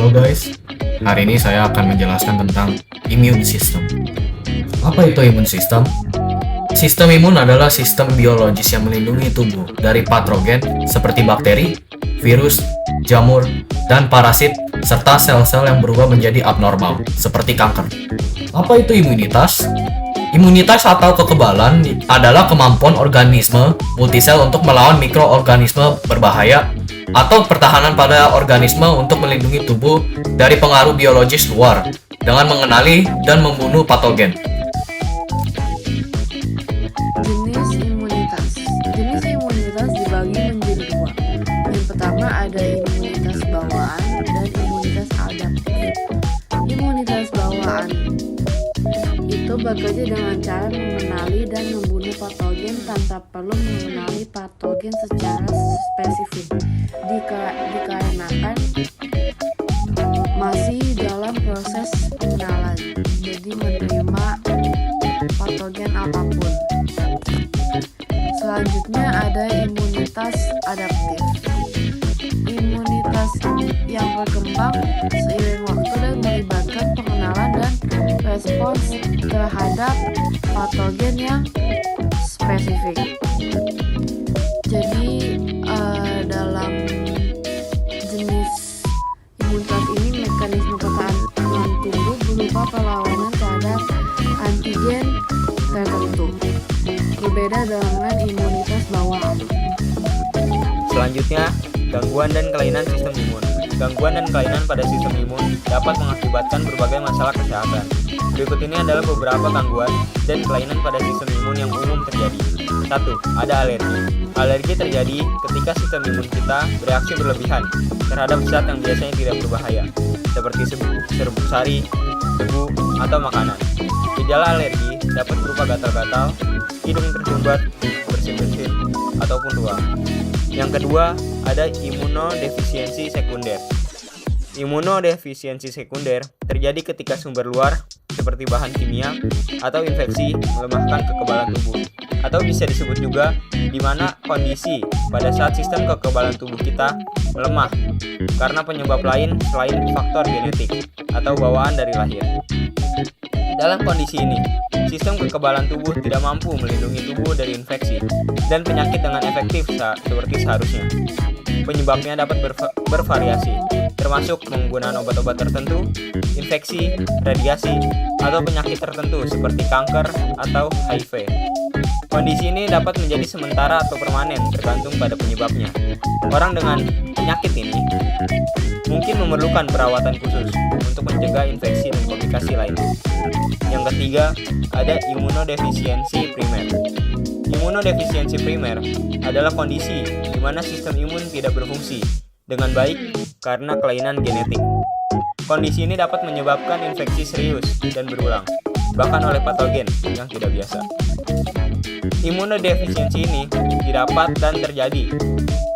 Halo guys, hari ini saya akan menjelaskan tentang immune system. Apa itu immune system? Sistem imun adalah sistem biologis yang melindungi tubuh dari patogen seperti bakteri, virus, jamur, dan parasit, serta sel-sel yang berubah menjadi abnormal, seperti kanker. Apa itu imunitas? Imunitas atau kekebalan adalah kemampuan organisme multisel untuk melawan mikroorganisme berbahaya atau pertahanan pada organisme untuk melindungi tubuh dari pengaruh biologis luar dengan mengenali dan membunuh patogen. Jenis imunitas. Jenis imunitas dibagi menjadi dua. Yang pertama ada imunitas bawaan dan imunitas adaptif. Imunitas bawaan itu bekerja dengan cara mengenali dan membunuh patogen tanpa perlu mengenali patogen secara spesifik. Dikarenakan masih dalam proses pengenalan, jadi menerima patogen apapun. Selanjutnya ada imunitas adaptif. Imunitas yang berkembang seiring waktu dan melibatkan pengenalan dan respons terhadap patogen yang spesifik. Jadi dalam jenis imunitas ini mekanisme pertahanan tubuh berupa perlawanan terhadap antigen tertentu, berbeda dengan imunitas bawaan. Selanjutnya, gangguan dan kelainan sistem imun. Gangguan dan kelainan pada sistem imun dapat mengakibatkan berbagai masalah kesehatan. Berikut ini adalah beberapa gangguan dan kelainan pada sistem imun yang umum terjadi. 1. Ada alergi. Alergi terjadi ketika sistem imun kita bereaksi berlebihan terhadap zat yang biasanya tidak berbahaya, seperti serbuk sari, debu, atau makanan. Gejala alergi dapat berupa gatal-gatal, hidung tersumbat, bersin-bersin, ataupun ruam. Yang kedua, ada imunodefisiensi sekunder. Imunodefisiensi sekunder terjadi ketika sumber luar, seperti bahan kimia atau infeksi, melemahkan kekebalan tubuh. Atau bisa disebut juga di mana kondisi pada saat sistem kekebalan tubuh kita melemah karena penyebab lain selain faktor genetik atau bawaan dari lahir. Dalam kondisi ini, sistem kekebalan tubuh tidak mampu melindungi tubuh dari infeksi dan penyakit dengan efektif seperti seharusnya. Penyebabnya dapat bervariasi, termasuk penggunaan obat-obat tertentu, infeksi, radiasi, atau penyakit tertentu seperti kanker atau HIV. Kondisi ini dapat menjadi sementara atau permanen tergantung pada penyebabnya. Orang dengan penyakit ini mungkin memerlukan perawatan khusus untuk mencegah infeksi dan komplikasi lainnya. Yang ketiga, ada imunodefisiensi primer. Imunodefisiensi primer adalah kondisi di mana sistem imun tidak berfungsi dengan baik karena kelainan genetik. Kondisi ini dapat menyebabkan infeksi serius dan berulang, bahkan oleh patogen yang tidak biasa. Imunodefisiensi ini didapat dan terjadi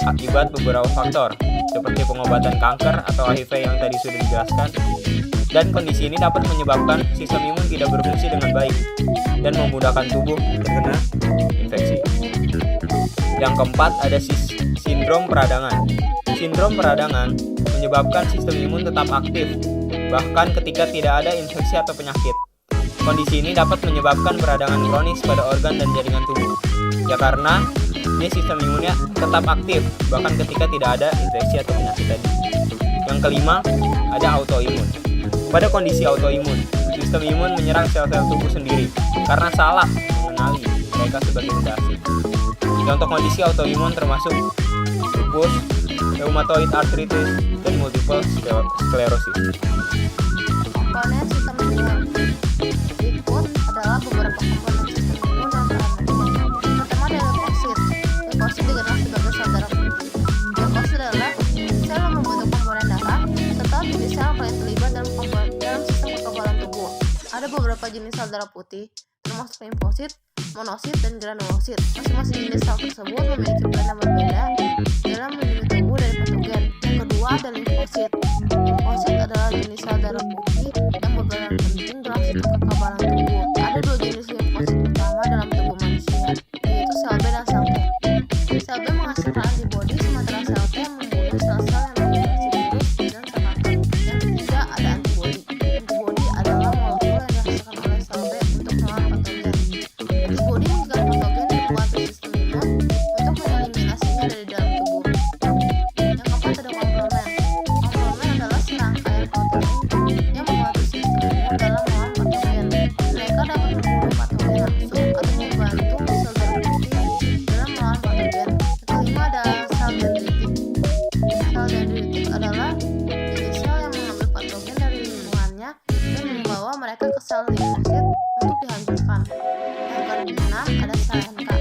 akibat beberapa faktor, seperti pengobatan kanker atau HIV yang tadi sudah dijelaskan, dan kondisi ini dapat menyebabkan sistem imun tidak berfungsi dengan baik dan memudahkan tubuh terkena infeksi. Yang keempat, ada sindrom peradangan. Sindrom peradangan menyebabkan sistem imun tetap aktif, bahkan ketika tidak ada infeksi atau penyakit. Kondisi ini dapat menyebabkan peradangan kronis pada organ dan jaringan tubuh, ya karena ini sistem imunnya tetap aktif, bahkan ketika tidak ada infeksi atau penyakit tadi. Yang kelima, ada autoimun. Pada kondisi autoimun, sistem imun menyerang sel-sel tubuh sendiri karena salah mengenali mereka sebagai benda asing. Contoh kondisi autoimun termasuk lupus, rheumatoid arthritis, dan multiple sclerosis. Komponen sistem imun. Berikut adalah beberapa komponen sistem imun yang terkenal. Pertama ada limfosit. Limfosit dikenal sebagai sel darah putih. Limfosit adalah sel yang membentuk komponen darah serta jenis sel yang paling terlibat dalam sistem kekebalan tubuh. Ada beberapa jenis sel darah putih, termasuk limfosit, monosit, dan granulosit. Masing-masing jenis sel tersebut memiliki peran yang berbeda dalam melindungi tubuh dari patogen. Yang kedua ada limfosit. Limfosit adalah jenis sel darah putih yang berperan penting dalam sistem kekebalan tubuh. Ada dua jenis limfosit utama dalam tubuh manusia, yaitu sel B dan sel T. Sel B menghasilkan antibodi, sementara sel T membunuh sel-sel yang menginfeksi virus dan sel kanker. Yang mereka ke sel limfosit untuk dihancurkan. Yang keenam ada sel NK.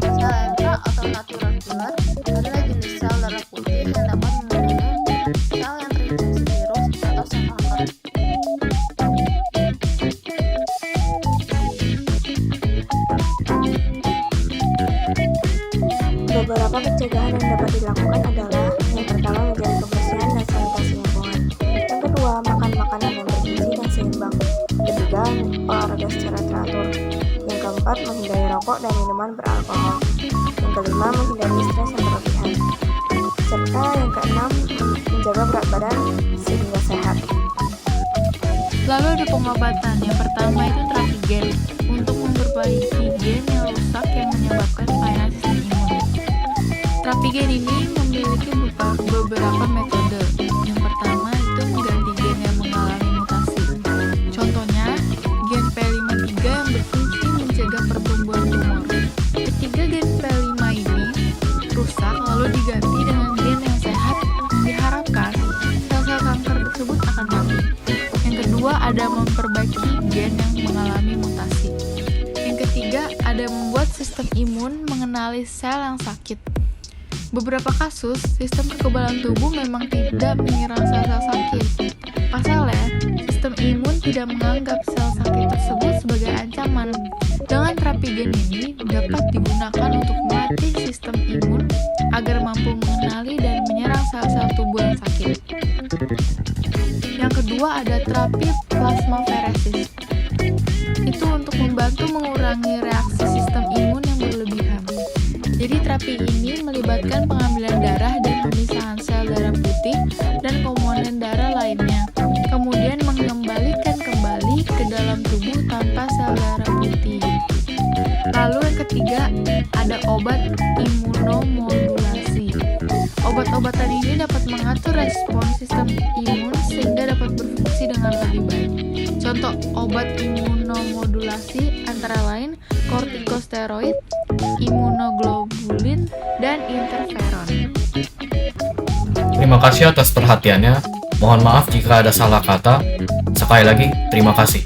Sel NK atau natural killer adalah jenis sel darah putih yang dapat membunuh sel yang terinfeksi virus atau sel kanker. Beberapa pencegahan yang dapat dilakukan adalah yang pertama menjaga kebersihan dan sanitasi lingkungan. Yang kedua, makan makanan yang bergizi dan seimbang. Ketiga, olahraga secara teratur. Yang keempat, menghindari rokok dan minuman beralkohol. Yang kelima, menghindari stres yang berlebihan. Serta yang keenam, menjaga berat badan sehingga sehat. Lalu ada pengobatan. Yang pertama itu terapi gen untuk memperbaiki gen yang rusak yang menyebabkan kelainan sistem imun. Terapi gen ini memiliki beberapa metode. Yang pertama itu mengganti gen yang mengalami mutasi. Contohnya, gen P53 yang berfungsi mencegah pertumbuhan tumor. Ketika gen P5 ini rusak lalu diganti dengan gen yang sehat, diharapkan sel-sel kanker tersebut akan mati. Yang kedua ada memperbaiki gen yang mengalami mutasi. Yang ketiga ada membuat sistem imun mengenali sel yang sakit. Beberapa kasus, sistem kekebalan tubuh memang tidak menyerang sel-sel sakit. Pasalnya, sistem imun tidak menganggap sel sakit tersebut sebagai ancaman. Dengan terapi gen ini dapat digunakan untuk melatih sistem imun agar mampu mengenali dan menyerang sel-sel tubuh yang sakit. Yang kedua ada terapi plasmaferesis. Itu untuk membantu mengurangi reaksi sistem imun yang berlebihan. Jadi terapi ini melibatkan pengambilan darah dan pemisahan sel darah putih dan komponen darah lainnya, kemudian mengembalikan kembali ke dalam tubuh tanpa sel darah putih. Lalu yang ketiga ada obat imunomodulasi. Obat-obatan ini dapat mengatur respon sistem imun sehingga dapat berfungsi dengan lebih baik. Contoh obat imunomodulasi antara lain kortikosteroid, imunoglobulin, dan interferon. Terima kasih atas perhatiannya. Mohon maaf jika ada salah kata. Sekali lagi, terima kasih.